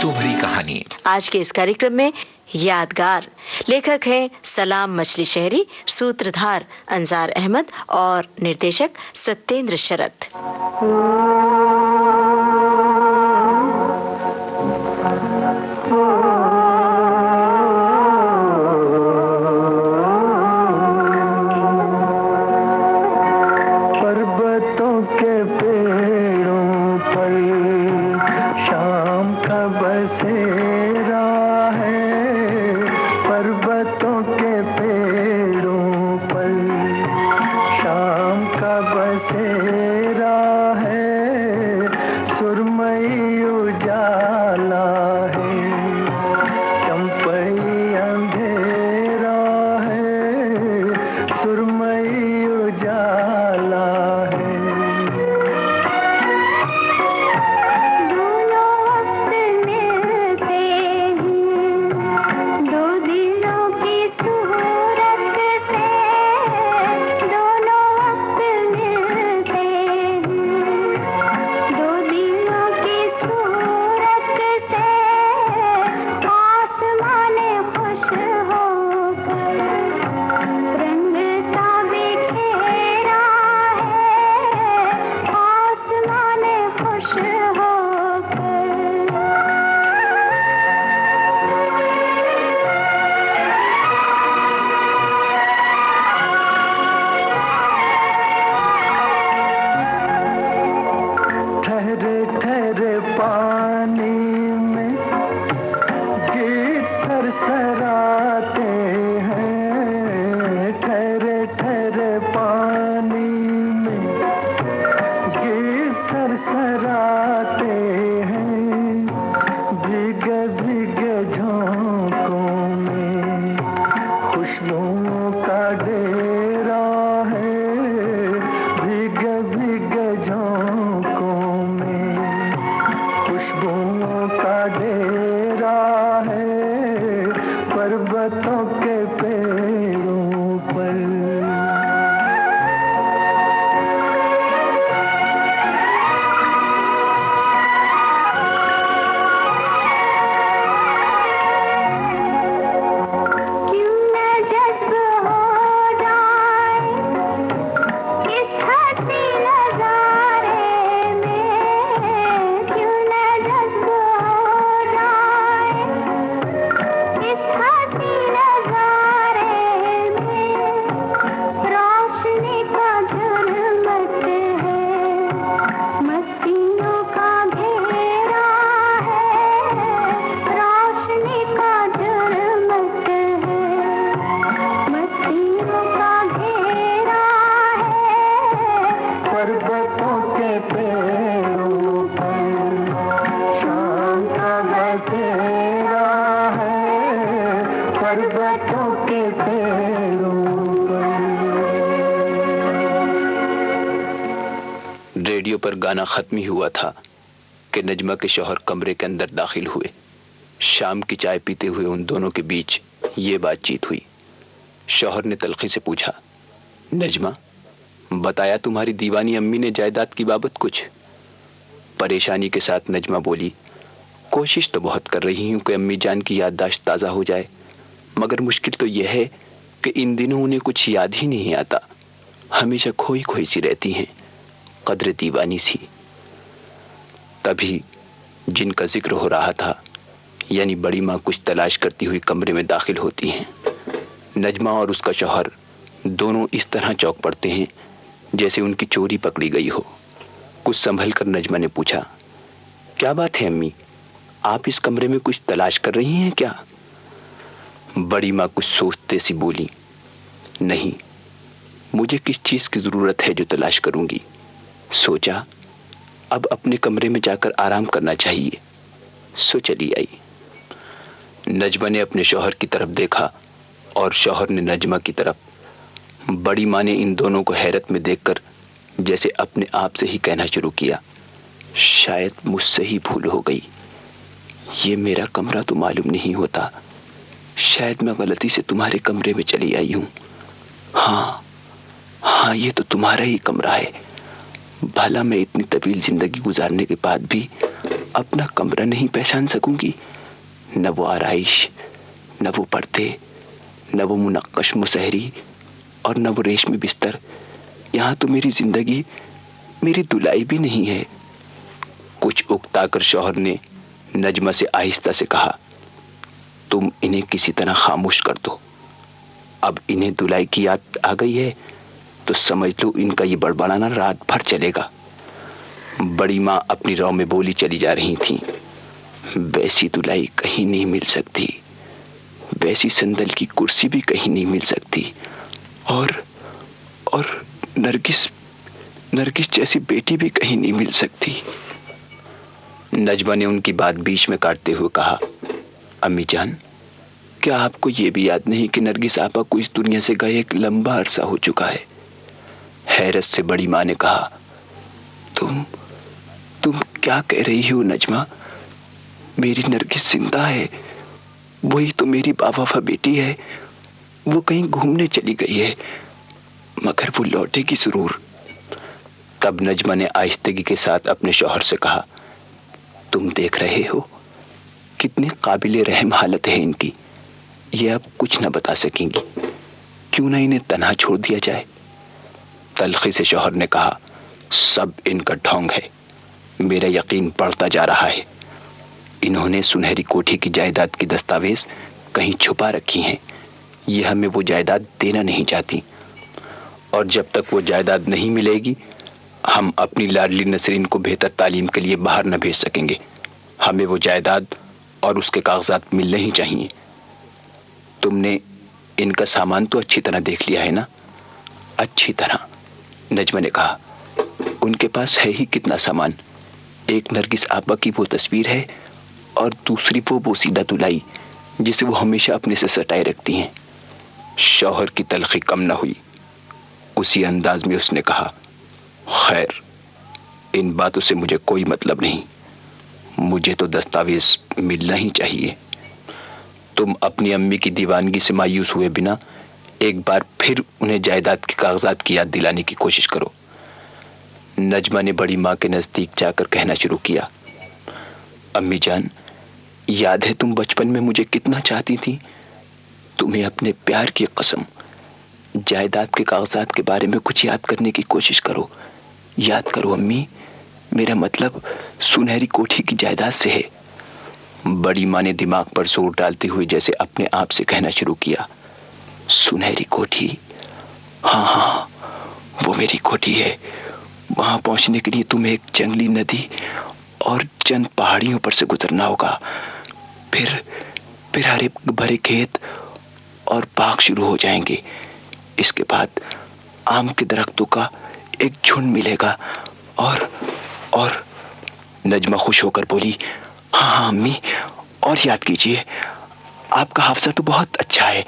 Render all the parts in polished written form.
तुम्हारी कहानी। आज के इस कार्यक्रम में यादगार लेखक हैं सलाम मछली शहरी, सूत्रधार अंजार अहमद और निर्देशक सत्येंद्र शरद। पर्वतों के पेड़ों पर शाम का बसेरा है, पर्वतों के पेड़ों पर शाम का बसेरा है, सुरमई उजाला है, चंपई अंधेरा है, सुरमई उजाला है। ठहरे पानी में गीत सरसराते हैं, ठहरे पानी में गीत सरसराते हैं, भीगे भीगे झोंकों में खुशबुओं का डेरा है, भीगे भीगे झोंकों में खुशबुओं का डेरा है, पर्वतों के पेड़ों पर। पर्वतों के पेड़ों पर शाम का बसेरा है, पर्वतों के पेड़ों पर। रेडियो पर गाना खत्म ही हुआ था कि नजमा के शौहर कमरे के अंदर दाखिल हुए। शाम की चाय पीते हुए उन दोनों के बीच ये बातचीत हुई। शौहर ने तलखी से पूछा, नजमा, बताया तुम्हारी दीवानी अम्मी ने जायदाद की बाबत कुछ? परेशानी के साथ नजमा बोली, कोशिश तो बहुत कर रही हूं कि अम्मी जान की याददाश्त ताज़ा हो जाए, मगर मुश्किल तो यह है कि इन दिनों उन्हें कुछ याद ही नहीं आता, हमेशा खोई खोई सी रहती हैं, कदर दीवानी सी। तभी जिनका जिक्र हो रहा था, यानी बड़ी माँ कुछ तलाश करती हुई कमरे में दाखिल होती हैं। नजमा और उसका शौहर दोनों इस तरह चौंक पड़ते हैं जैसे उनकी चोरी पकड़ी गई हो। कुछ संभल कर नजमा ने पूछा, क्या बात है अम्मी, आप इस कमरे में कुछ तलाश कर रही हैं क्या? बड़ी माँ कुछ सोचते सी बोली, नहीं, मुझे किस चीज की जरूरत है जो तलाश करूंगी। सोचा अब अपने कमरे में जाकर आराम करना चाहिए, सो चली आई। नजमा ने अपने शौहर की तरफ देखा और शौहर ने नजमा की तरफ। बड़ी माँ ने इन दोनों को हैरत में देखकर जैसे अपने आप से ही कहना शुरू किया, शायद मुझसे ही भूल हो गई, ये मेरा कमरा तो मालूम नहीं होता, शायद मैं गलती से तुम्हारे कमरे में चली आई हूं। हाँ, ये तो तुम्हारा ही कमरा है। भला मैं इतनी तवील जिंदगी गुजारने के बाद भी अपना कमरा नहीं पहचान सकूंगी? न वो आराइश, न वो पर्दे, न वो मुनक्कश मुसहरी और न वो रेशमी बिस्तर। यहाँ तो मेरी जिंदगी, मेरी दुलाई भी नहीं है। कुछ उकताकर शौहर ने नजमा से आहिस्ता से कहा, तुम इन्हें किसी तरह खामोश कर दो। अब इन्हें दुलाई की याद आ गई है तो समझ लो इनका ये बड़बड़ाना रात भर चलेगा। बड़ी माँ अपनी रौ में बोली चली जा रही थी, वैसी दुलाई कहीं नहीं मिल सकती, वैसी संदल की कुर्सी भी कहीं नहीं मिल सकती, और नरगिस जैसी बेटी भी कहीं नहीं मिल सकती। नजमा ने उनकी बात बीच में काटते हुए कहा, अम्मी जान, क्या आपको ये भी याद नहीं कि नरगिस आपा को इस दुनिया से गए एक लंबा अरसा हो चुका है? हैरत से बड़ी माँ ने कहा, तुम क्या कह रही हो नजमा? मेरी नरगिस जिंदा है, वही तो मेरी बावफा बेटी है। वो कहीं घूमने चली गई है, मगर वो लौटेगी जरूर। तब नजमा ने आहिस्तगी के साथ अपने शौहर से कहा, तुम देख रहे हो कितनी काबिले रहम हालत है इनकी, ये अब कुछ न बता सकेंगी, क्यों ना इन्हें तन्हा छोड़ दिया जाए? तलखी से शौहर ने कहा, सब इनका ढोंग है, मेरा यकीन बढ़ता जा रहा है। इन्होंने सुनहरी कोठी की जायदाद की दस्तावेज कहीं छुपा रखी हैं, ये हमें वो जायदाद देना नहीं चाहती, और जब तक वो जायदाद नहीं मिलेगी हम अपनी लाडली नसरीन को बेहतर तालीम के लिए बाहर न भेज सकेंगे। हमें वो जायदाद और उसके कागजात मिलने ही चाहिए। तुमने इनका सामान तो अच्छी तरह देख लिया है ना? अच्छी तरह, नजमा ने कहा। उनके पास है ही कितना सामान, एक नरगिस आपा की वो तस्वीर है और दूसरी वो बोसीदा दुलाई जिसे वो हमेशा अपने से सटाए रखती हैं। शौहर की तलखी कम न हुई, उसी अंदाज में उसने कहा, खैर, इन बातों से मुझे कोई मतलब नहीं, मुझे तो दस्तावेज मिलना ही चाहिए। तुम अपनी अम्मी की दीवानगी से मायूस हुए बिना एक बार फिर उन्हें जायदाद के कागजात की याद दिलाने की कोशिश करो। नजमा ने बड़ी माँ के नजदीक जाकर कहना शुरू किया, अम्मी जान, याद है तुम बचपन में मुझे कितना चाहती थी? तुम्हें अपने प्यार की कसम, जायदाद के कागजात के बारे में कुछ याद करने की कोशिश करो। याद करो अम्मी, मेरा मतलब सुनहरी कोठी की जायदाद से है। बड़ी माँ ने दिमाग पर जोर डालते हुए जैसे अपने आप से कहना शुरू किया, सुनहरी कोठी, हाँ, वो मेरी कोठी है। वहां पहुंचने के लिए तुम्हें एक जंगली नदी और चंद पहाड़ियों पर से गुजरना होगा। फिर हरे भरे खेत और बाग शुरू हो जाएंगे। इसके बाद आम के दरख्तों का एक झुंड मिलेगा और नजमा खुश होकर बोली, हाँ अम्मी, और याद कीजिए, आपका हाफजा तो बहुत अच्छा है।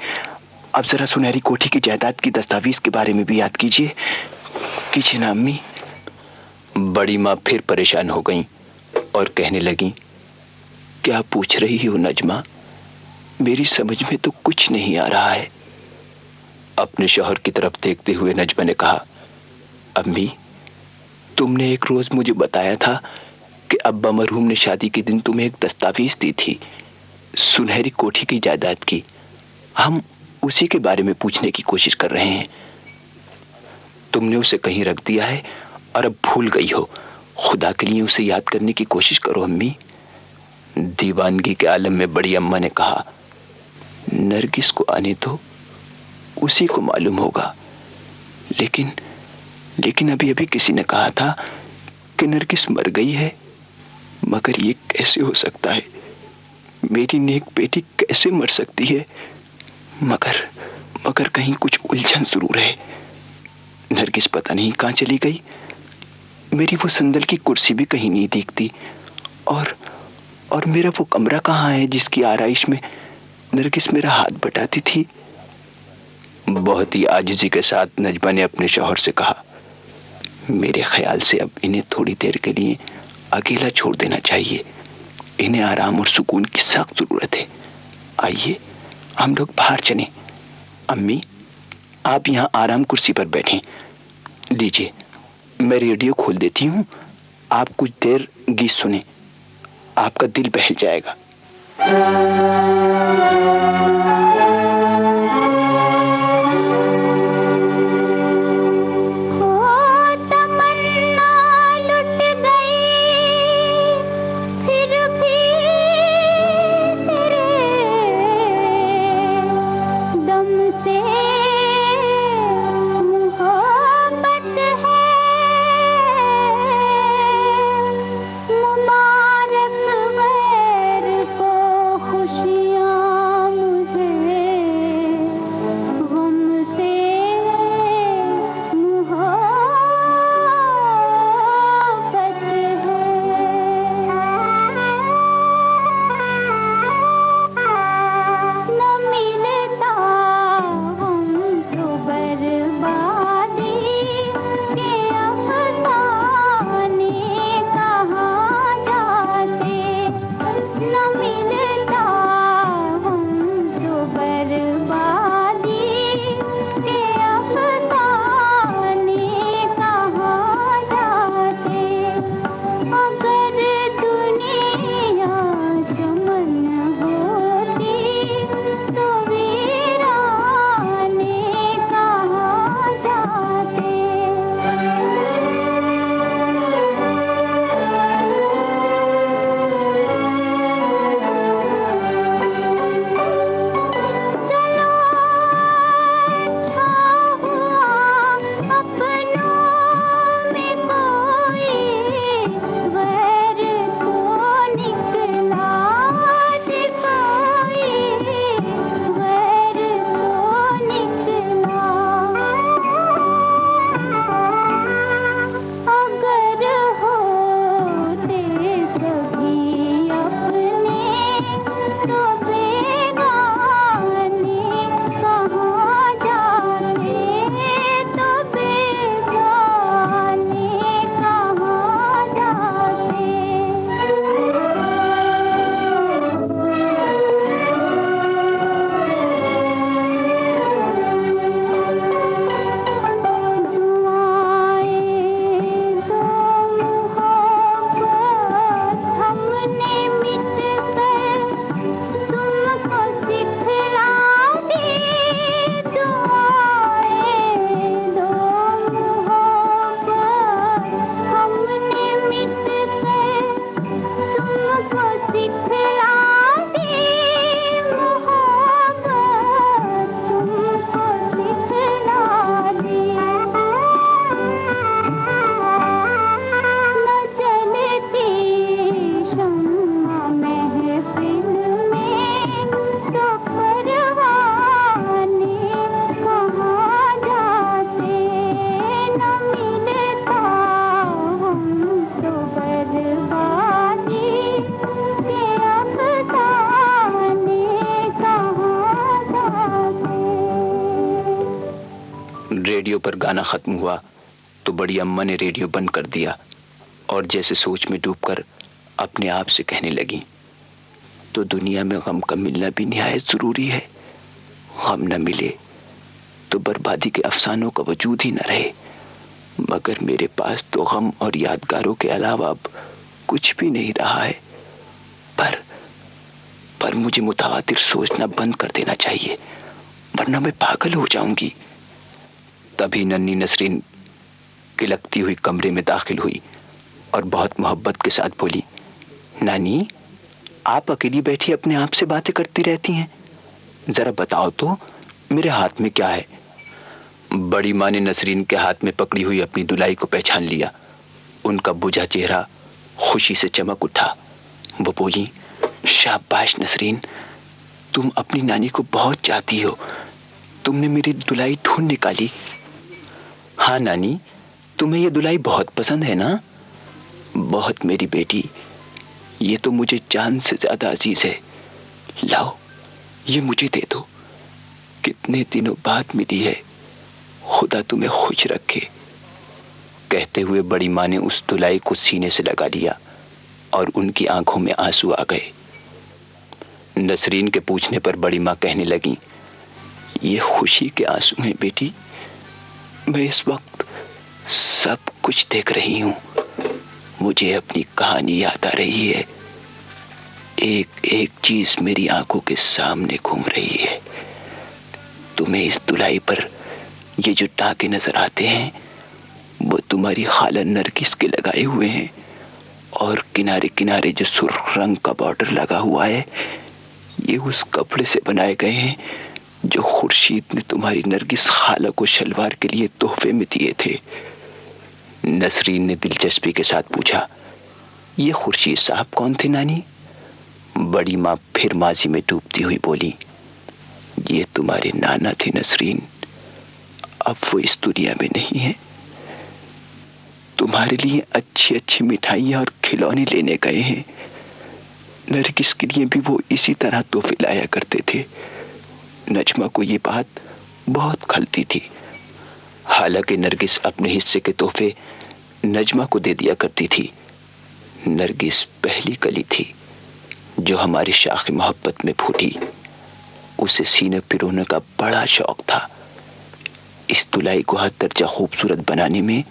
अब जरा सुनहरी कोठी की जायदाद की दस्तावेज के बारे में भी याद कीजिए ना अम्मी। बड़ी माँ फिर परेशान हो गईं और कहने लगी, क्या पूछ रही हो नजमा? मेरी समझ में तो कुछ नहीं आ रहा है। अपने शौहर की तरफ देखते हुए नजमा ने कहा, अम्मी, तुमने एक रोज मुझे बताया था कि अब्बा मरहूम ने शादी के दिन तुम्हें एक दस्तावेज दी थी, सुनहरी कोठी की जायदाद की। हम उसी के बारे में पूछने की कोशिश कर रहे हैं। तुमने उसे कहीं रख दिया है और अब भूल गई हो। खुदा के लिए उसे याद करने की कोशिश करो अम्मी। दीवानगी के आलम में बड़ी अम्मा ने कहा, नरगिस को आने दो, उसी को मालूम होगा। लेकिन अभी किसी ने कहा था कि नरगिस मर गई है, मगर ये कैसे हो सकता है? मेरी नेक बेटी कैसे मर सकती है? मगर कहीं कुछ उलझन जरूर है। नरगिस पता नहीं कहां चली गई। मेरी वो संदल की कुर्सी भी कहीं नहीं दिखती, और मेरा वो कमरा कहाँ है जिसकी आराइश में नरगिस मेरा हाथ बटाती थी? बहुत ही आजिजी के साथ नजमा ने अपने शौहर से कहा, मेरे ख्याल से अब इन्हें थोड़ी देर के लिए अकेला छोड़ देना चाहिए। इन्हें आराम और सुकून की सख्त जरूरत है। आइए हम लोग बाहर चलें। अम्मी, आप यहाँ आराम कुर्सी पर बैठें। लीजिए, मैं रेडियो खोल देती हूँ, आप कुछ देर गीत सुने। आपका दिल बहल जाएगा। रेडियो पर गाना खत्म हुआ तो बड़ी अम्मा ने रेडियो बंद कर दिया और जैसे सोच में डूबकर अपने आप से कहने लगी, तो दुनिया में गम का मिलना भी निहायत जरूरी है। गम न मिले तो बर्बादी के अफसानों का वजूद ही न रहे। मगर मेरे पास तो गम और यादगारों के अलावा अब कुछ भी नहीं रहा है। पर मुझे मुतवातिर सोचना बंद कर देना चाहिए, वरना मैं पागल हो जाऊंगी। तभी नन्ही नसरीन किलकती हुई कमरे में दाखिल हुई और बहुत मोहब्बत के साथ बोली, नानी, आप अकेली बैठी अपने आप से बातें करती रहती हैं, जरा बताओ तो मेरे हाथ में क्या है। बड़ी माँ ने नसरीन के हाथ में पकड़ी हुई अपनी दुलाई को पहचान लिया। उनका बुझा चेहरा खुशी से चमक उठा। वो बोली, शाबाश नसरीन, तुम अपनी नानी को बहुत चाहती हो। तुमने मेरी दुलाई ढूंढ निकाली। हाँ नानी, तुम्हें ये दुलाई बहुत पसंद है ना? बहुत मेरी बेटी, ये तो मुझे जान से ज्यादा अजीज है। लाओ, ये मुझे दे दो। कितने दिनों बाद मिली है, खुदा तुम्हें खुश रखे। कहते हुए बड़ी माँ ने उस दुलाई को सीने से लगा लिया और उनकी आंखों में आंसू आ गए। नसरीन के पूछने पर बड़ी माँ कहने लगी, ये खुशी के आंसू हैं बेटी। मैं इस वक्त सब कुछ देख रही हूं। मुझे अपनी कहानी याद आ रही है। एक एक चीज मेरी आंखों के सामने घूम रही है। तुम्हें इस दुलाई पर ये जो टाके नजर आते हैं वो तुम्हारी खाला नरगिस के लगाए हुए हैं, और किनारे किनारे जो सुर्ख रंग का बॉर्डर लगा हुआ है ये उस कपड़े से बनाए गए हैं जो खुर्शीद ने तुम्हारी नरगिस खाला को शलवार के लिए तोहफे में दिए थे। नसरीन ने दिलचस्पी के साथ पूछा, ये खुर्शीद साहब कौन थे नानी? बड़ी माँ फिर माजी में डूबती हुई बोली, ये तुम्हारे नाना थे नसरीन, अब वो इस दुनिया में नहीं है। तुम्हारे लिए अच्छी अच्छी मिठाइयाँ और खिलौने लेने गए हैं। नरगिस के लिए भी वो इसी तरह तोहफे लाया करते थे। नजमा को ये बात बहुत खलती थी। हालांकि नरगिस अपने हिस्से के तोहफे नजमा को दे दिया करती थी। नरगिस पहली कली थी जो हमारी शाख मोहब्बत में फूटी। उसे सीने पिरोने का बड़ा शौक था। इस दुलाई को हद दर्जा खूबसूरत बनाने में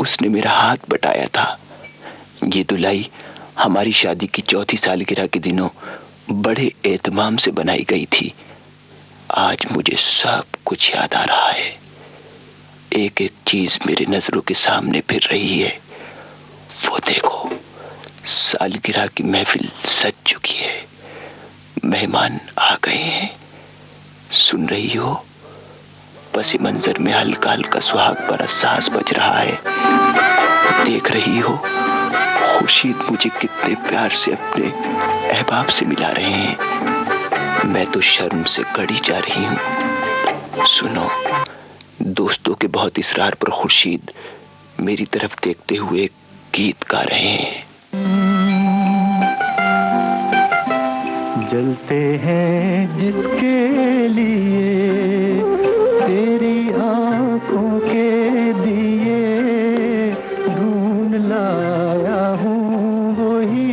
उसने मेरा हाथ बटाया था। ये दुलाई हमारी शादी की चौथी सालगिरह के दिनों बड़े एहतमाम से बनाई गई थी। आज मुझे सब कुछ याद आ रहा है। एक एक चीज मेरे नजरों के सामने फिर रही है। वो देखो, सालगिरह की महफिल सज चुकी है, मेहमान आ गए हैं। सुन रही हो? पसी मंजर में हल्का हल्का सुहाग भरा सांस बज रहा है। देख रही हो, खुर्शीद मुझे कितने प्यार से अपने अहबाब से मिला रहे हैं। मैं तो शर्म से गड़ी जा रही हूँ। सुनो, दोस्तों के बहुत इसरार पर खुर्शीद मेरी तरफ देखते हुए गीत गा रहे हैं। जलते हैं जिसके लिए तेरी आंखों के दिए, ढूंढ लाया हूँ वही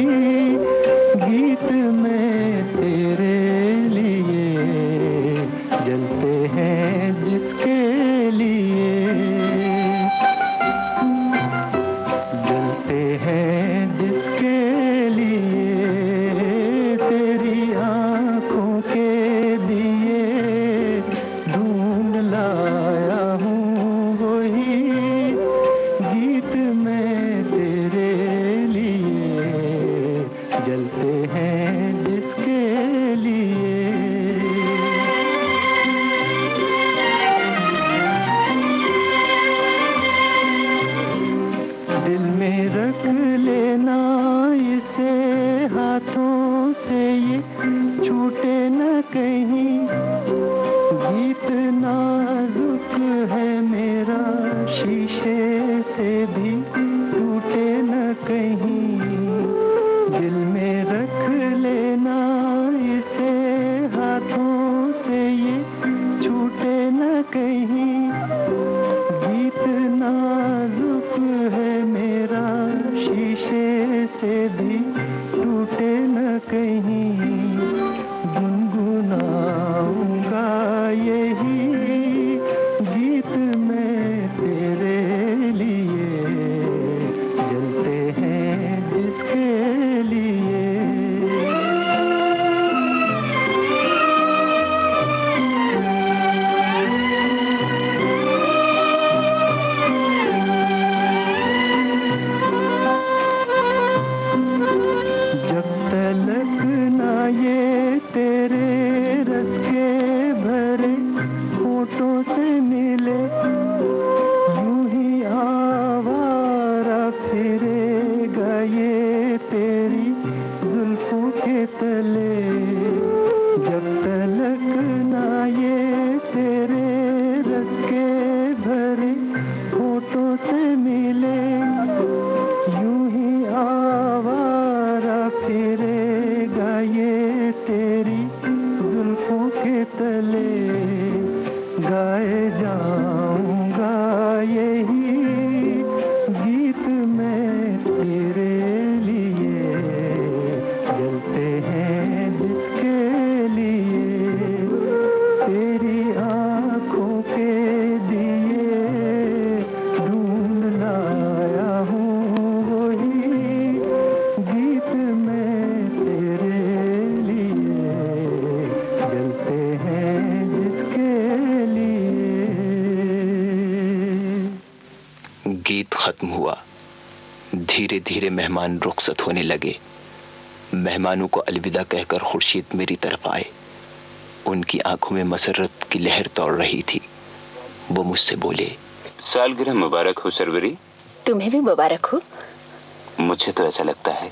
गीत मैं तेरे लिए। जलते हैं जिसके लिए, जलते हैं जिसके लिए तेरी आंखों के दिए, ढूंढ लाया हूँ वही गीत मैं तेरे लिए। जलते हैं जिसके लिए। दिल में रख लेना इसे हाथों से, ये छूटे न कहीं। गीत नाजुक है मेरा, शीशे से भी टूटे न कहीं। दिल में रख लेना इसे हाथों से, ये छूटे न कहीं। गीत नाजुक है मेरा, शीशे से भी टूटे न कहीं। गुनगुनाऊंगा यही गीत मैं तेरे लिए। जलते हैं जिसके लिए। जब तलक ना ये गीत खत्म हुआ। धीरे धीरे मेहमान रुखसत होने लगे। मेहमानों को अलविदा कहकर खुर्शीद मेरी तरफ आए। उनकी आंखों में मसरत की लहर दौड़ रही थी। वो मुझसे बोले, सालगिरह मुबारक हो सरवरी। तुम्हें भी मुबारक हो। मुझे तो ऐसा लगता है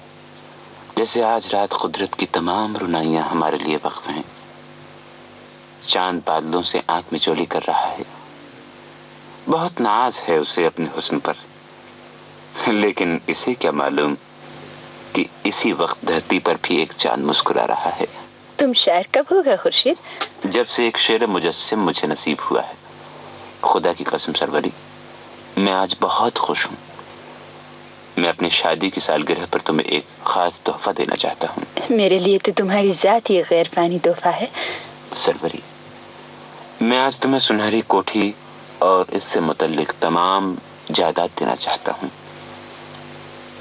जैसे आज रात कुदरत की तमाम रुनाइयां हमारे लिए वक्फ हैं। चांद बादलों से आंख मिचौली कर रहा है। बहुत नाज है उसे अपने हुस्न पर, लेकिन इसे क्या मालूम कि इसी वक्त धरती पर भी एक चांद मुस्कुरा रहा है। तुम शायर कब होगा खुर्शीद? जब से एक शेर मुजस्सिम मुझे नसीब हुआ है। खुदा की कसम सरवरी, मैं आज बहुत खुश हूँ। मैं अपनी शादी की सालगिरह पर तुम्हें एक खास तोहफा देना चाहता हूँ। मेरे लिए तो तुम्हारी जात ही गैर फानी तोहफा है। सरवरी, मैं आज तुम्हें सुनहरी कोठी और इससे मुतल्लिक तमाम जायदाद देना चाहता हूँ।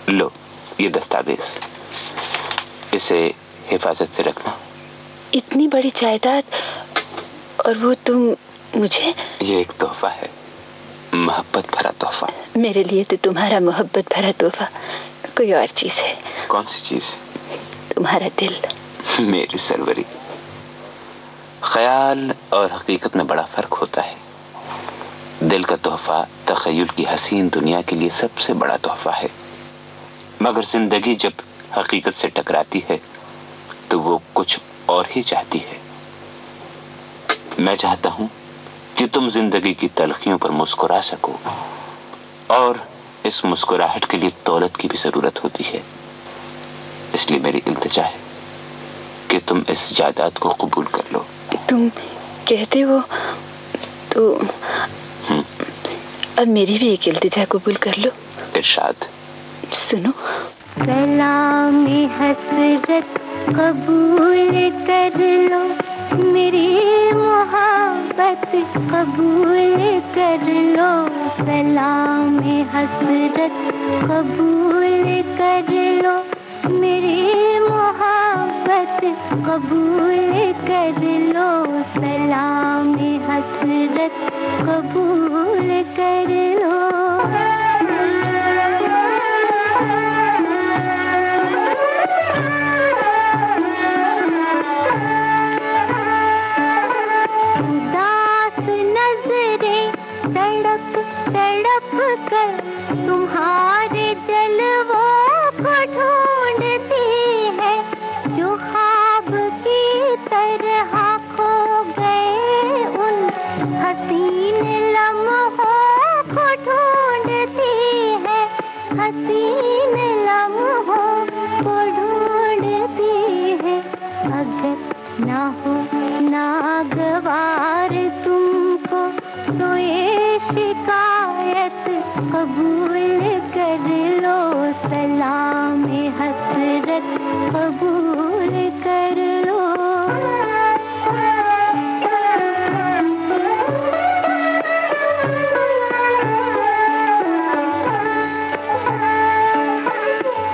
लो ये दस्तावेज, इसे हिफाजत से रखना। इतनी बड़ी जायदाद, और वो तुम मुझे? ये एक तोहफा है, मोहब्बत भरा तोहफा। मेरे लिए तो तुम्हारा मोहब्बत भरा तोहफा कोई और चीज है। कौन सी चीज? तुम्हारा दिल। मेरी सरवरी, ख्याल और हकीकत में बड़ा फर्क होता है। दिल का तोहफा तखय्युल की हसीन दुनिया के लिए सबसे बड़ा तोहफा है, मगर जिंदगी जब हकीकत से टकराती है तो वो कुछ और ही चाहती है। मैं चाहता हूं कि तुम जिंदगी की तलखियों पर मुस्कुरा सको, और इस मुस्कुराहट के लिए दौलत की भी जरूरत होती है। इसलिए मेरी इल्तिजा है कि तुम इस जायदाद को कबूल कर लो। तुम कहते हो तो अब मेरी भी एक इल्तिजा कबूल कर लो। इरशाद। सुनो। सलाम हसरत कबूल कर लो, मेरी मोहब्बत कबूल कर लो। सलाम हसरत कबूल कर लो, मेरी मोहब्बत कबूल कर लो। सलाम हसरत कबूल कर लो। कर तुम्हारे जलवों को ढूंढती है, जो ख्वाब की तरह खो गए उन हसीन लम्हों को ढूंढती है, हसीन लम्हों को ढूंढती है। अगर ना हो नागवार तुमको तो ये शिकायत कबूल कर लो। सलाम हसरत कबूल कर लो।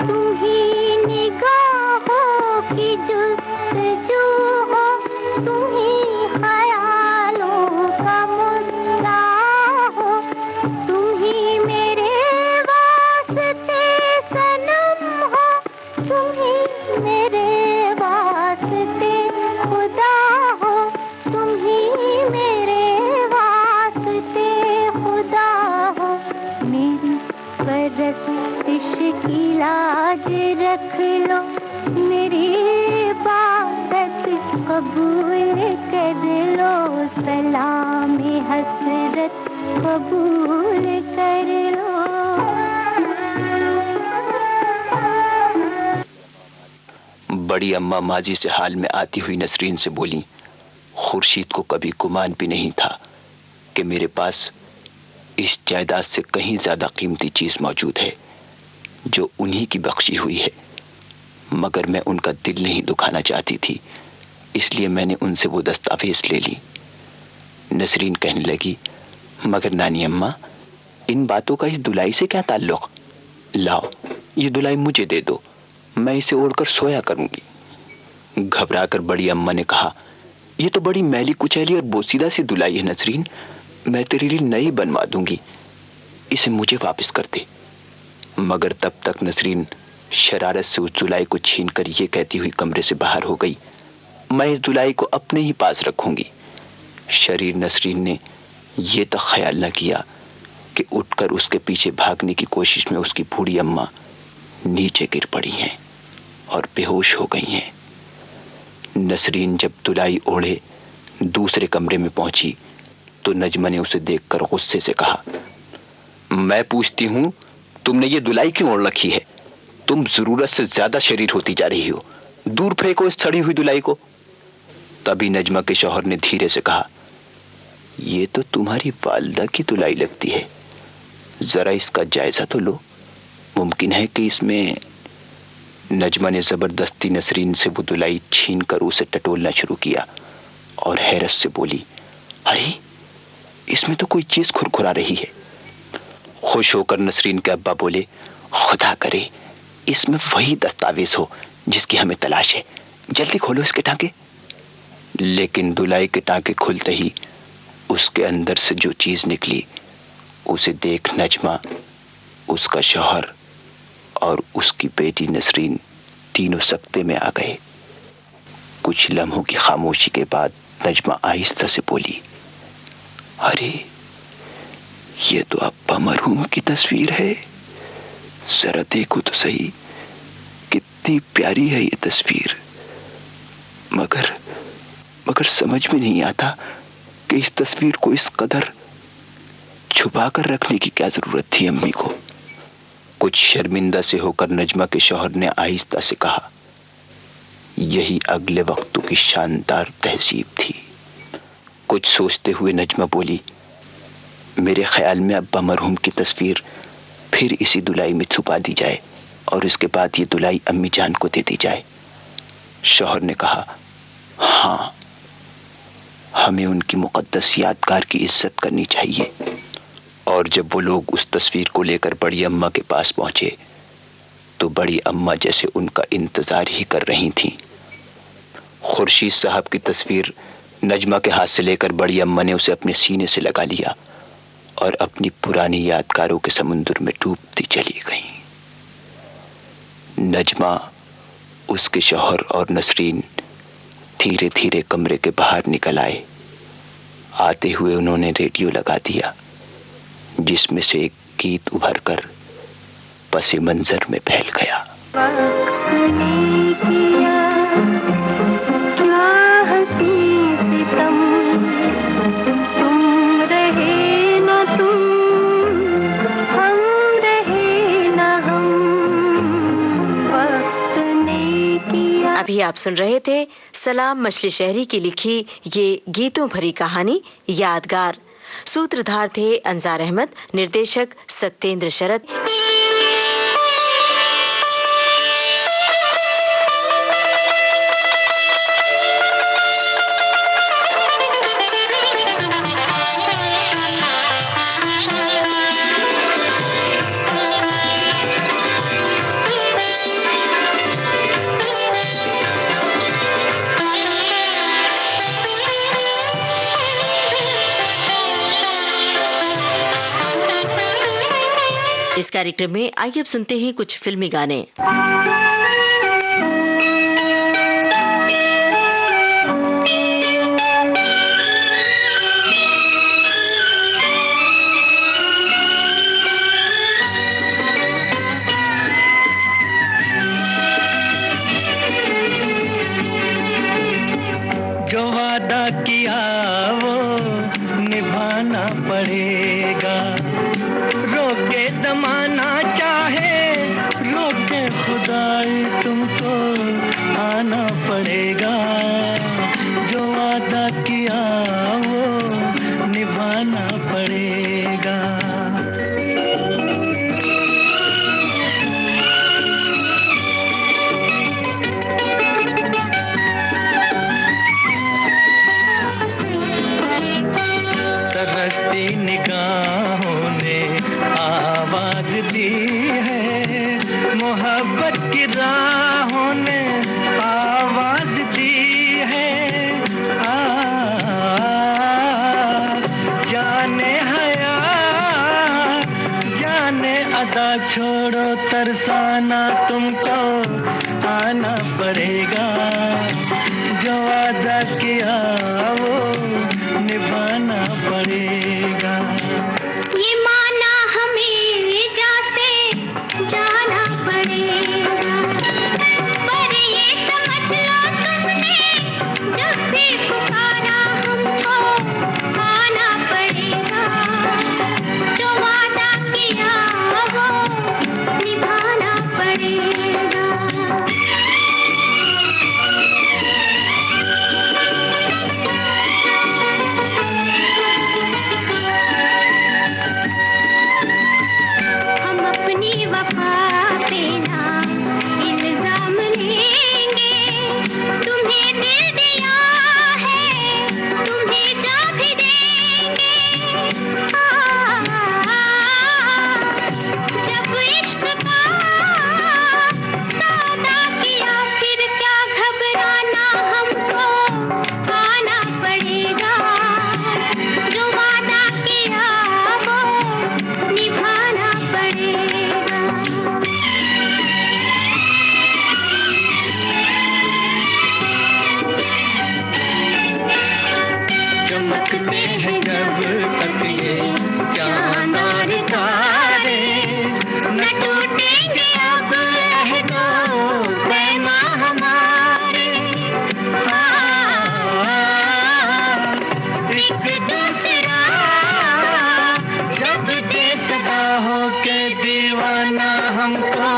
तुम ही निगाहों की जुस्तजू हो, तुम ही ख्यालों का मुद्दा हो, तुम ही मेरे वास्ते सनम हो, तुम ही मेरे वास्ते खुदा हो, तुम ही मेरे वास्ते खुदा हो। मेरी परस्तिश की लाज रख लो, मेरी इबादत कबूल कर लो। सलाम हसरत कबूल कर लो। बड़ी अम्मा माजी से हाल में आती हुई नसरीन से बोली, खुर्शीद को कभी गुमान भी नहीं था कि मेरे पास इस जायदाद से कहीं ज्यादा कीमती चीज मौजूद है जो उन्हीं की बख्शी हुई है, मगर मैं उनका दिल नहीं दुखाना चाहती थी, इसलिए मैंने उनसे वो दस्तावेज ले ली। नसरीन कहने लगी, मगर नानी अम्मा, इन बातों का इस दुलाई से क्या ताल्लुक? लाओ ये दुलाई मुझे दे दो, मैं इसे ओढ़कर सोया करूंगी। घबराकर बड़ी अम्मा ने कहा, ये तो बड़ी मैली कुचैली और बोसीदा सी दुलाई है नसरीन, मैं तेरे लिए नई बनवा दूंगी। इसे मुझे वापस कर दे। मगर तब तक नसरीन शरारत से उस दुलाई को छीनकर ये कहती हुई कमरे से बाहर हो गई, मैं इस दुलाई को अपने ही पास रखूंगी। शरीर नसरीन ने यह तो ख्याल न किया कि उठकर उसके पीछे भागने की कोशिश में उसकी बूढ़ी अम्मा नीचे गिर पड़ी हैं और बेहोश हो गई हैं। नसरीन जब दुलाई ओढ़े दूसरे कमरे में पहुंची तो नजमा ने उसे देखकर गुस्से से कहा, मैं पूछती हूं तुमने ये दुलाई क्यों ओढ़ रखी है? तुम जरूरत से ज्यादा शरीर होती जा रही हो, दूर फेंको इस सड़ी हुई दुलाई को। तभी नजमा के शौहर ने धीरे से कहा, ये तो तुम्हारी वालिदा की दुलाई लगती है, जरा इसका जायजा तो लो, मुमकिन है कि इसमें। नजमा ने जबरदस्ती नसरीन से वो दुलाई छीन कर उसे टटोलना शुरू किया और हैरत से बोली, अरे इसमें तो कोई चीज खुरखुरा रही है। खुश होकर नसरीन के अब्बा बोले, खुदा करे इसमें वही दस्तावेज हो जिसकी हमें तलाश है, जल्दी खोलो इसके टांके। लेकिन दुलाई के टांके खुलते ही उसके अंदर से जो चीज निकली उसे देख नजमा, उसका शौहर और उसकी बेटी नसरीन तीनों सकते में आ गए। कुछ लम्हों की खामोशी के बाद नजमा आहिस्ता से बोली, अरे ये तो अब्बा मरहूम की तस्वीर है, जरा देखो तो सही, कितनी प्यारी है ये तस्वीर। मगर समझ में नहीं आता कि इस तस्वीर को इस कदर छुपा कर रखने की क्या जरूरत थी अम्मी को। कुछ शर्मिंदा से होकर नजमा के शौहर ने आहिस्ता से कहा, यही अगले वक्तों की शानदार तहजीब थी। कुछ सोचते हुए नजमा बोली, मेरे ख्याल में अब्बा मरहूम की तस्वीर फिर इसी दुलाई में छुपा दी जाए और इसके बाद ये दुलाई अम्मी जान को दे दी जाए। शौहर ने कहा, हाँ, हमें उनकी मुकद्दस यादगार की इज्जत करनी चाहिए। और जब वो लोग उस तस्वीर को लेकर बड़ी अम्मा के पास पहुंचे तो बड़ी अम्मा जैसे उनका इंतजार ही कर रही थीं। खुर्शीद साहब की तस्वीर नजमा के हाथ से लेकर बड़ी अम्मा ने उसे अपने सीने से लगा लिया और अपनी पुरानी यादगारों के समुद्र में डूबती चली गई। नजमा, उसके शौहर और नसरीन धीरे धीरे कमरे के बाहर निकल आए। आते हुए उन्होंने रेडियो लगा दिया जिसमें से एक गीत उभर कर पसे मंजर में फैल गया। अभी आप सुन रहे थे सलाम मछली शहरी की लिखी ये गीतों भरी कहानी यादगार। सूत्रधार थे अंजार अहमद, निर्देशक सत्येंद्र शरद। इस कार्यक्रम में आइए अब सुनते हैं कुछ फिल्मी गाने। जो वादा किया वो निभाना पड़ेगा, रोके जमाना चाहे रोके खुदाई तुमको आना पड़ेगा। जो वादा किया वो निभाना पड़ेगा। तरसती निगाहों ने आवाज दी है, मोहब्बत की राहों ने आवाज दी बरसाना तुमको आना पड़ेगा, जो वादा किया वो निभाना पड़ेगा। ये माना हमें जाते जाना पड़ेगा, पर ये समझ लो तुमने जब भी पुकारा हमको आना पड़ेगा, जो वादा किया वो निभाना पड़ेगा। हम अपनी वफा पे ना इल्जाम लेंगे, तुम्हें दिल दिया है तुम्हें जा भी देंगे। जब इश्क का सौदा किया फिर क्या घबराना, हमको आना पड़ेगा, जो वादा किया वो निभाना पड़ेगा। चमकते हैं जब तक ये चांद और तारे, न टूटेंगे अब अहदो पैमा हमारे। एक दूसरा जब दे सदा हो के दीवाना, हमको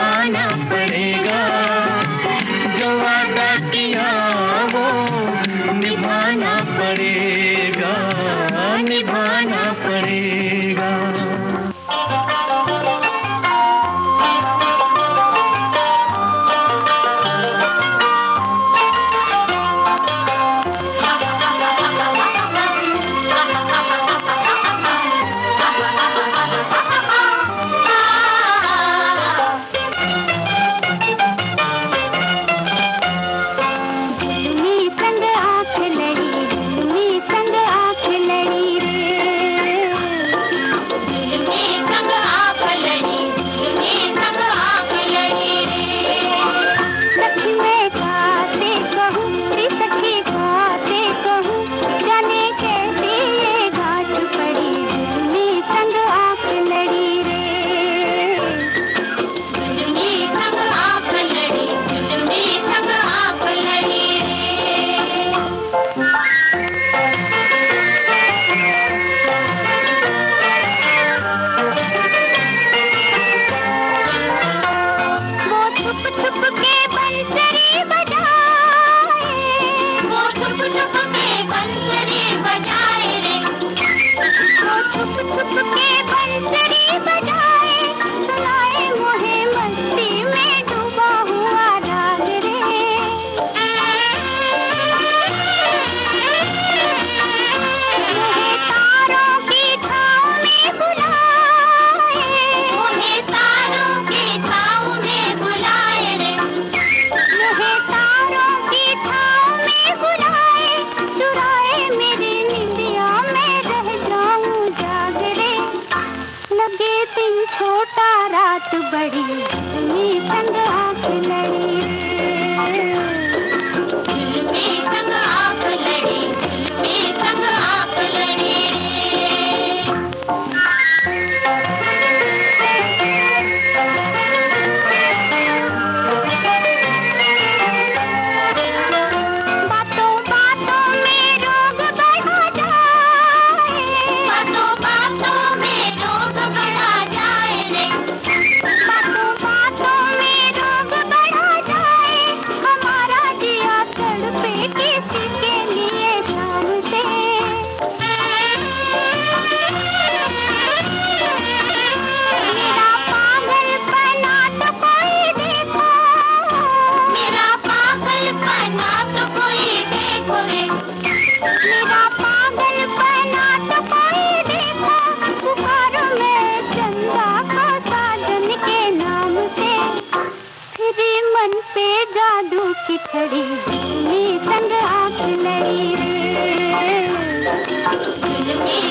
आना पड़ेगा, जो वादा किया वो निभाना पड़ेगा, निभाना पड़ेगा।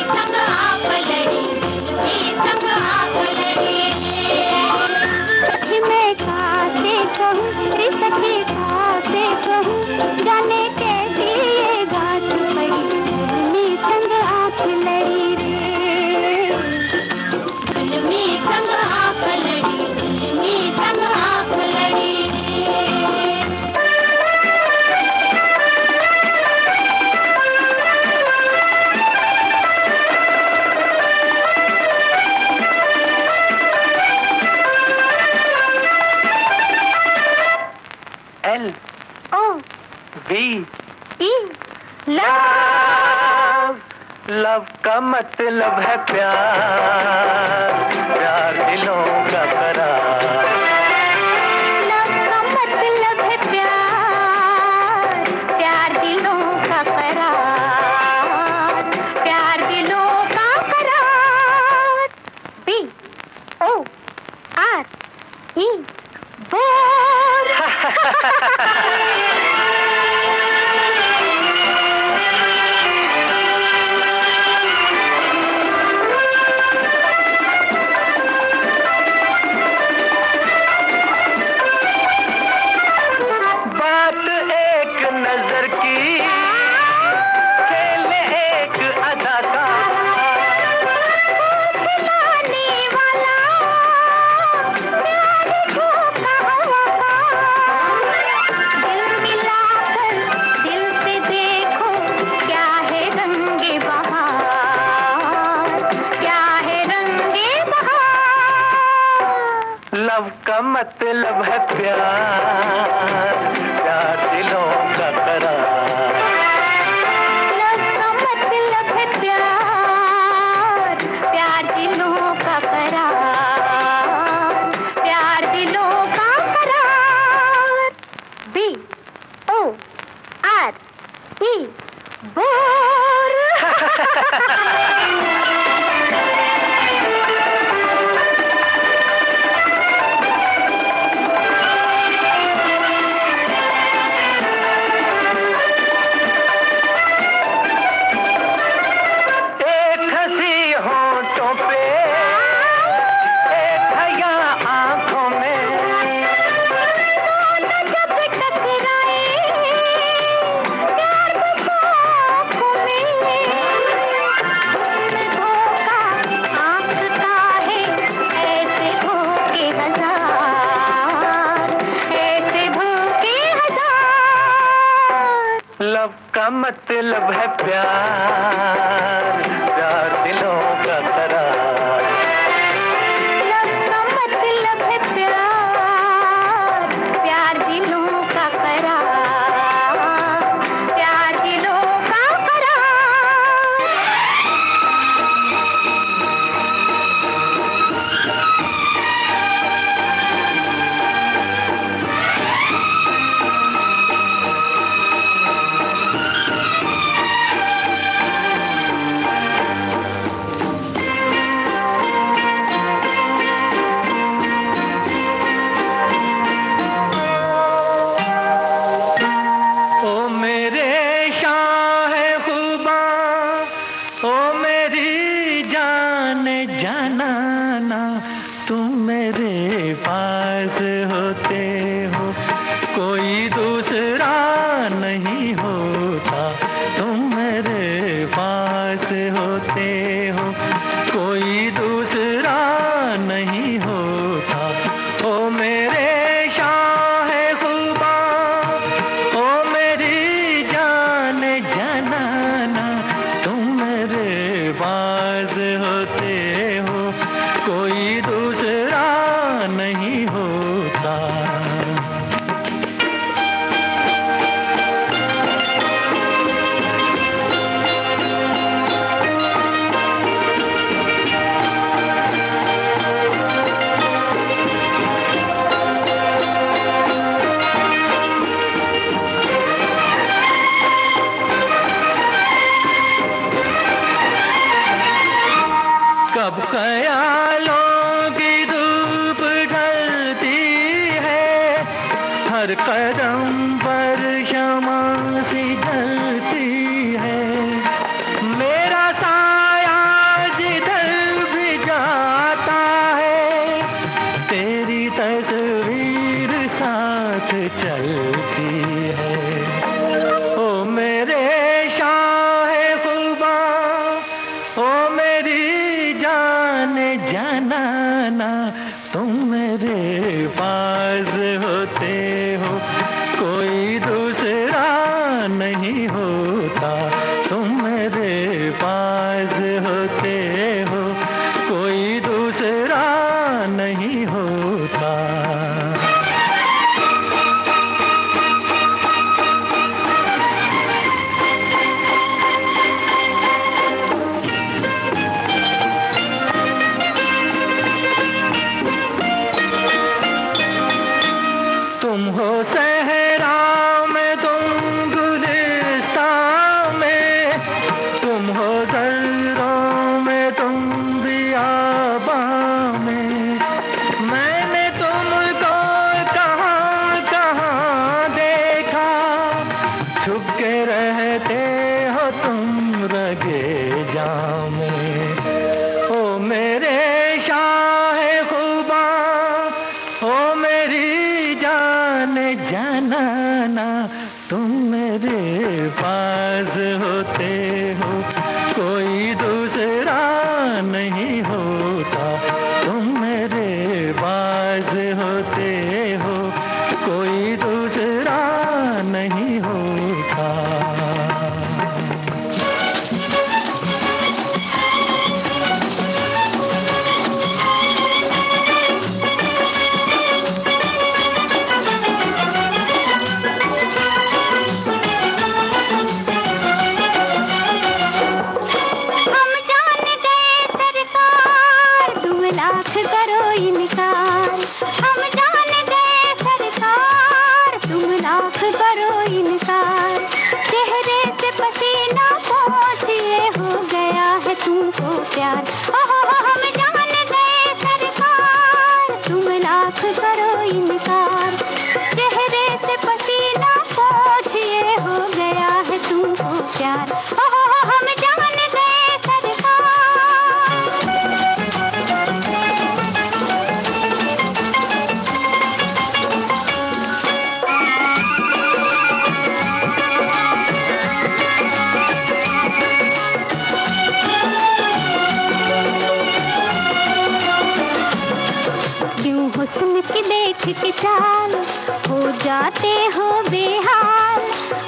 संग आप लड़ी, संग आप लड़ी। कहूँ रे सखी से कहूँ, जाने कैसी ये गाठ पड़ी, दिल में संग आँख लड़ी रे, दिल में संग आँख लड़ी, दिल में संग आँख लड़ी L O V E love, love का मतलब है प्यार, प्यार दिलों का करार। लव का मतलब है प्यार, प्यार दिलों का करार, प्यार दिलों का करार। B O R E bore. बात एक नजर की, खेल एक अदा का, खिलाने वाला प्यार झोंका हवा का। दिल मिलाकर दिल से देखो, क्या है रंगे बहार, क्या है रंगे बहार। लव का मतलब है प्यार, प्यार दिलों का करार। लव का मतलब है प्यार, प्यार दिलों का करार, प्यार दिलों का करार। B O R E bore. एक हंसी होंठों पे, एक हया आंखों में, दोनों जब टकराए, प्यार को आँखों में, तुमने धोखा आँखता है, ऐसे धोखे हजार, ऐसे धोखे हजार। लव का मतलब है प्यार, प्यार दिलों का करार। लव का मतलब है प्यार, प्यार दिलों का करार, प्यार दिलों का करार। ओ मेरे शाह खुबा, ओ मेरी जान जानाना, तुम मेरे पास होते हो, कोई दूसरा नहीं होता। तुम मेरे पास होते हो, कोई दूसरा नहीं होता। ओ मेरे शाह खुबा, ओ मेरी जान जनाना, तुम मेरे पास होते हो, कोई दूसरा नहीं होता। कब ख्यालों की धूप ढलती है, हर कदम पर शमा सी जलती है। मेरा साया जिधर भी जाता है, तेरी तस्वीर सा साथ चलती है। ओ मेरे शाहे खुबा, ओ मेरी जान जनाना, तुम मेरे पास होते हो कोई दूसरा नहीं होता, तुम मेरे पास होते हो कोई दूसरा नहीं होता। तुम हो सहरा में, तुम गुलिस्तान में, तुम हो दर्रों में, तुम बियाबां में। मैंने तुमको कहाँ कहाँ देखा, छुप के रहते हो तुम रगे जाम में। ओ मेरे शाहे खुबा, ओ मेरी जान जनाना, तुम मेरे पास होते हो कोई दूसरा नहीं होता, तुम मेरे पास होते हो कोई दूसरा नहीं होता। तुमको प्यार, हम जान गए सरकार, तुम लाख करो इनकार। चेहरे से पसीना पोंछिए हो गया है तुमको प्यार, हम जान गए सरकार। हुस्न की देख के चाल हो जाते हो बेहाल,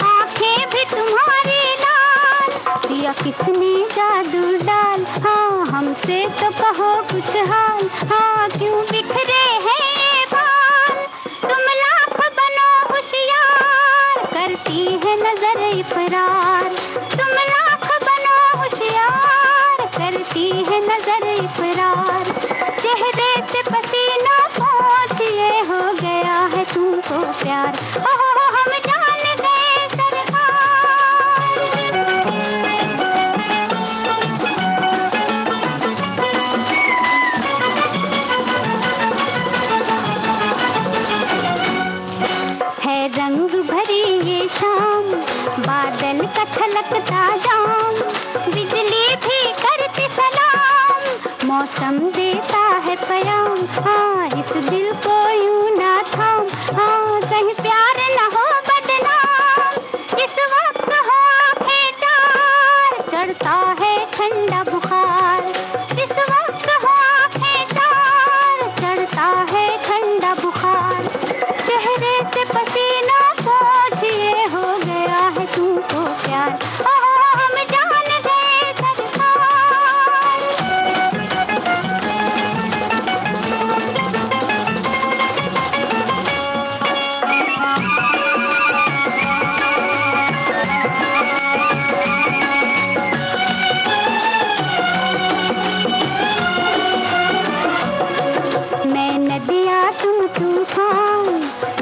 आंखें भी तुम्हारी लाल, या किसने जादू डाल। हाँ हमसे तो कहो कुछ हाल, हाँ क्यों बिखरे हैं ये बाल। तुम लाख बनो होशियार, करती है नजर इकरार। तुम लाख बनो होशियार, करती है नजर इकरार। चेहरे से पसीना पोंछिए हो गया है तुमको प्यार, हम जान गए सरकार। है रंग भरी ये शाम, बादल का छलकता जाम, बिजली भी करती सलाम, मौसम देता है प्याम। हाँ इस दिल को यूं ना थाम, हाँ कहीं प्यार न हो बदनाम। इस वक्त हो आंखें चार, चढ़ता है ठंडा बुखार। इस वक्त हो आंखें चार, चढ़ता है ठंडा बुखार। चेहरे से पसीना पोंछिए हो गया है तुमको प्यार, हम जान गए सरकार। मैं नदिया तुम तूफान,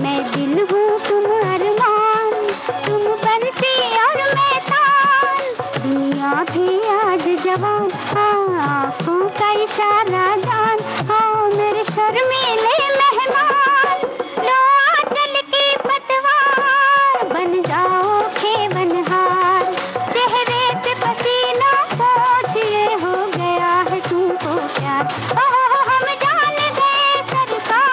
मैं दिल हूँ तुम अरमान, तुम बंसी और मैं तान, दुनिया भी आज जवान। हाँ आँखों का इशारा जान, हाँ मेरे शर्मीले मेहमान। लो आंचल की पतवार, बन जाओ खेवनहार। चेहरे से पसीना पोंछिए हो गया है तुमको प्यार, हम जान गए सरकार।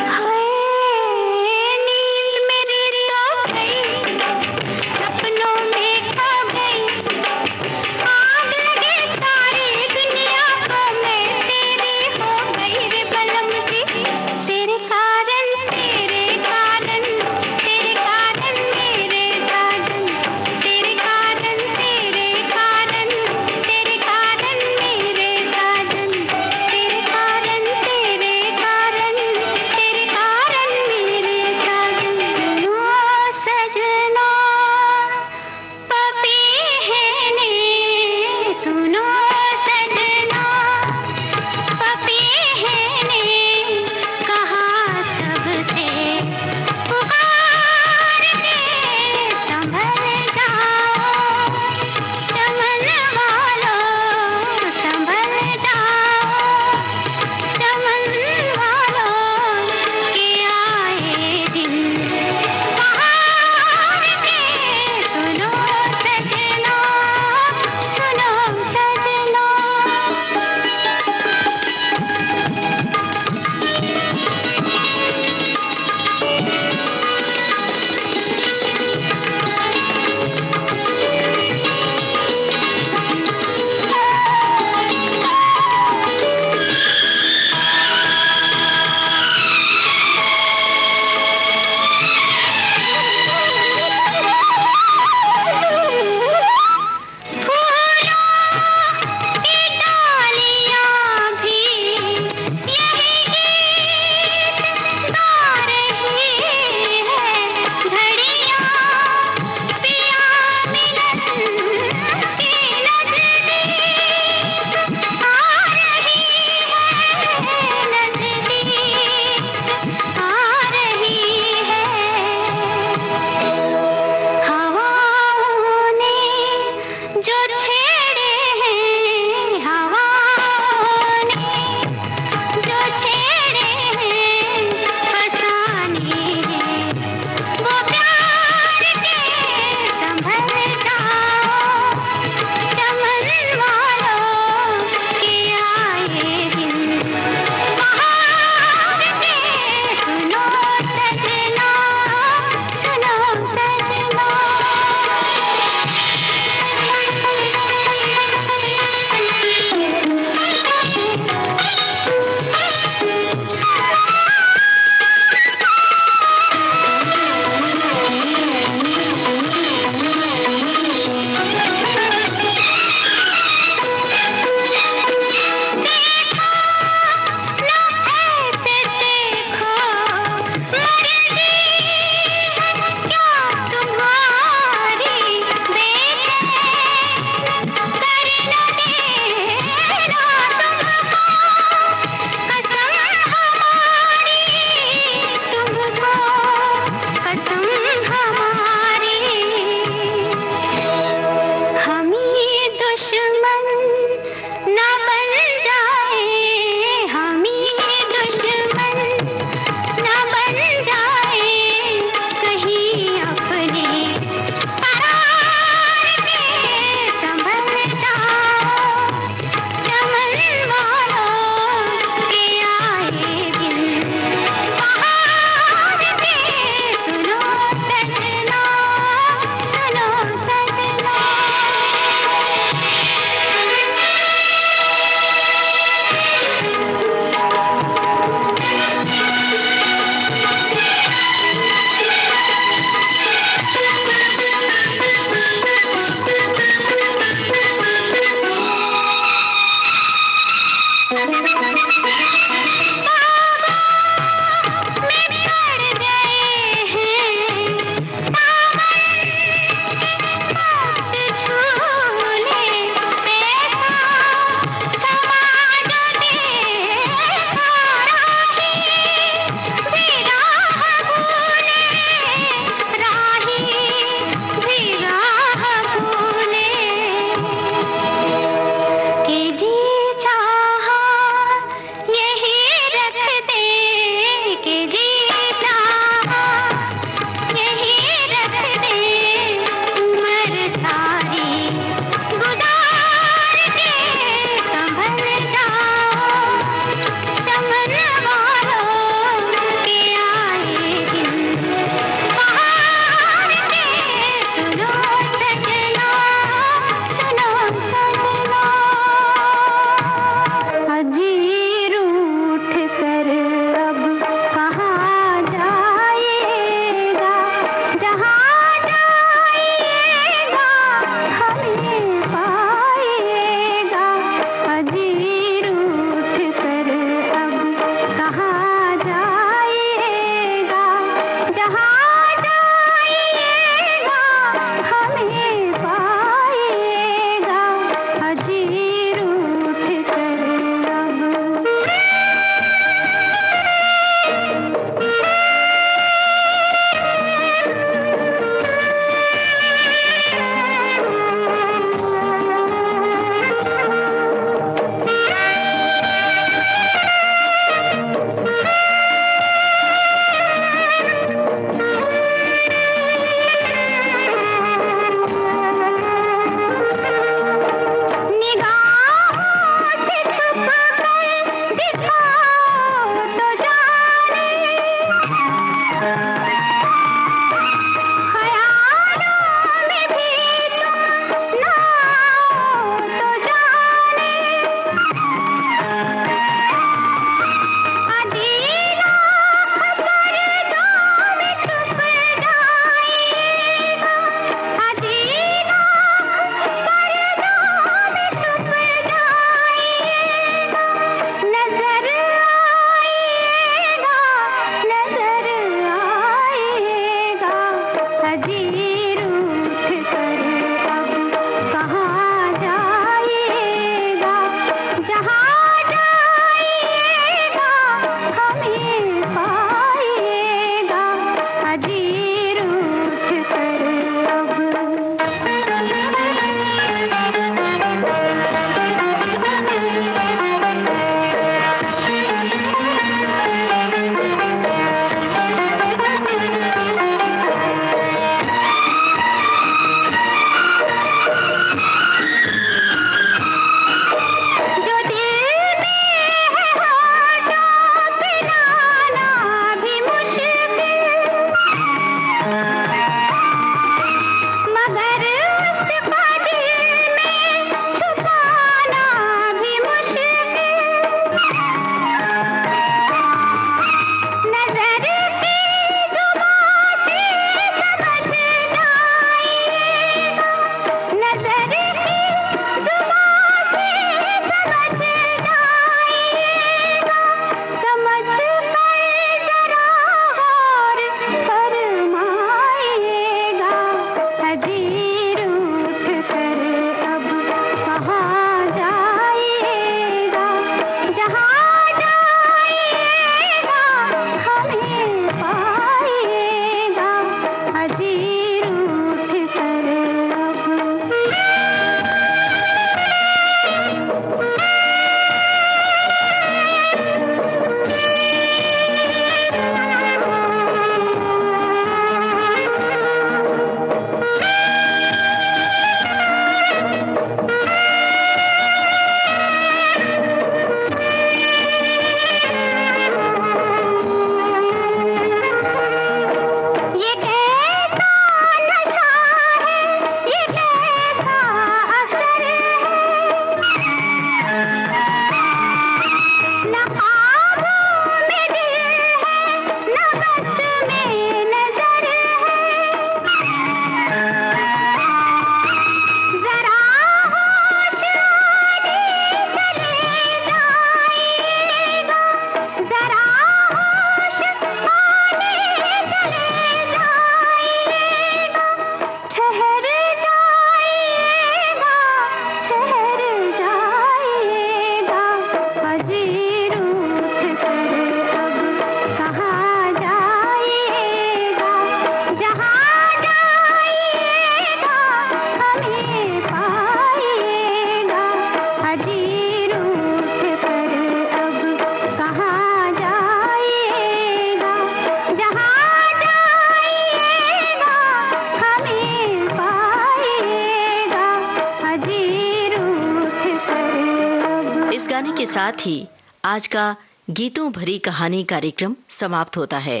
जाने के साथ ही आज का गीतों भरी कहानी कार्यक्रम समाप्त होता है।